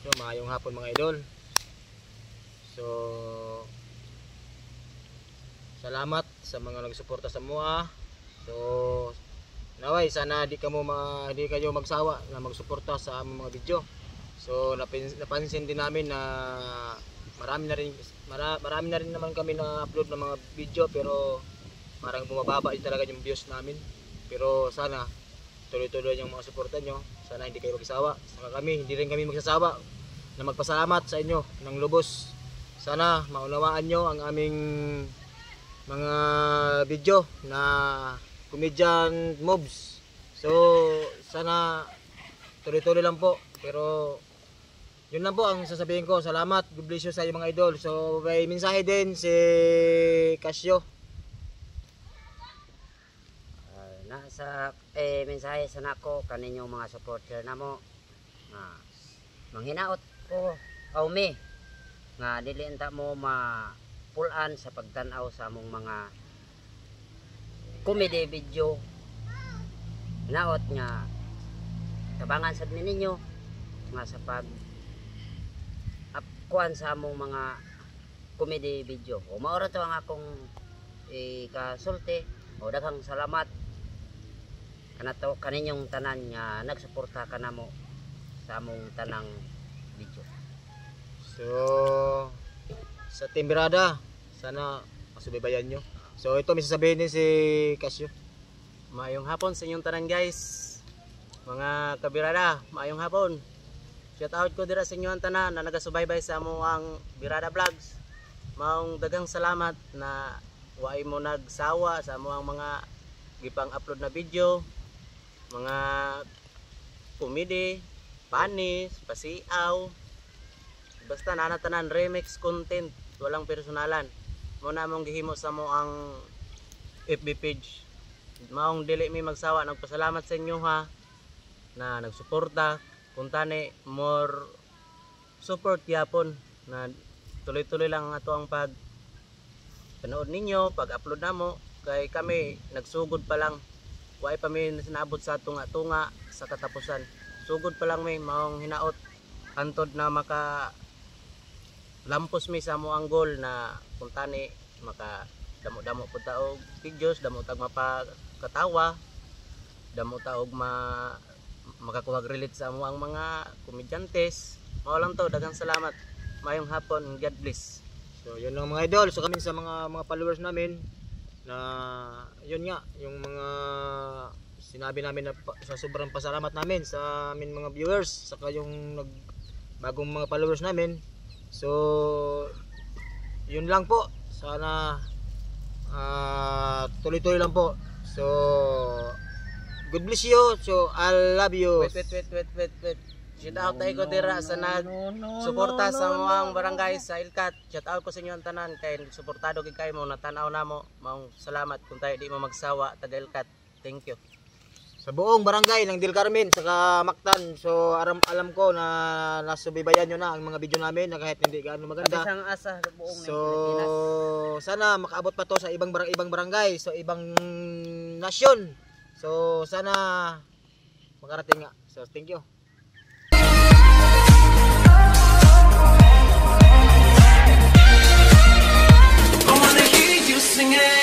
So maayong hapon mga idol. So salamat sa mga nagsuporta sa mua. So naway sana di kayo magsawa na magsuporta sa among mga video. So napansin din namin na marami na rin naman kami na upload ng mga video, pero parang bumababa din talaga yung views namin. Pero sana tuloy-tuloy yung mga suporta nyo. Sana hindi kayo magsawa. Saka hindi rin kami magsasawa na magpasalamat sa inyo ng lubos. Sana maunawaan nyo ang aming mga video na comedian moves. So sana tuloy-tuloy lang po. Pero yun lang po ang sasabihin ko. Salamat. God bless you sa iyo mga idol. So may mensahe din si Casio. Nasa mensahe sa nako kaninyong mga supporter namo nga manghinaot ko awmi nga dili enta mo mapulan sa pagtan-aw sa among mga comedy video. Hinaot nga tabangan sad ninyo nga sa pag kuan sa among mga comedy video. O maura to ang akong ikasulti. O daghang salamat kanato kaninyong tanan nga nagsuporta kanamo sa among tanang video. So sa Team Birada, sana masubaybayan nyo. So ito may sasabihin din si Casio. Maayong hapon sa inyong tanan guys. Mga kabirada, maayong hapon. Shout out ko dira sa inyo ang tanan na nagasubaybay sa among Birada Vlogs. Maong daghang salamat na waay mo nagsawa sa among mga gipang upload na video. Mga comedy, panis, pasiaw, basta nanatanan remix content, walang personalan. Muna mong gihimo sa mo ang FB page. Maong dili mi magsawa, nagpasalamat sa inyo ha na nagsuporta. Kuntani more support yapon na tuloy-tuloy lang ato ang pag panood ninyo, pag-upload namo kay kami nagsugod pa lang. Way pa may sinabot sa tunga-tunga sa katapusan. Sugod pa lang may maong hinaot antod na maka lampos mi sa mo ang goal na kuntani maka damo-damo pud ta og videos, damo tag mapakatawa, damo ta og makakuha relate sa mo ang mga komedyantes. Mao lang to, daghang salamat. Mayong hapon, God bless. So yun lang mga idol. So kami sa mga followers namin na yun nga yung mga sinabi namin na sa sobrang pasalamat namin sa amin mga viewers saka yung bagong mga followers namin. So yun lang po, sana tuloy-tuloy lang po. So God bless you. So I love you. Wait. Shout out tayo ko dira sa nag-suporta sa mga barangay sa Ilkat. Shout out ko sa inyo ang tanan kay suportado gid kayo mo natanaw namo. Maong salamat kung tayo di mo magsawa taga Ilkat. Thank you. Sa buong barangay ng Del Carmen saka Mactan. So alam ko na nasubaybayan nyo na ang mga video namin na kahit hindi gaano maganda. Abisang asa sa buong so sana makaabot pa to sa ibang barangay, so ibang nasyon. So sana makarating nga. So thank you. I wanna hear you singing.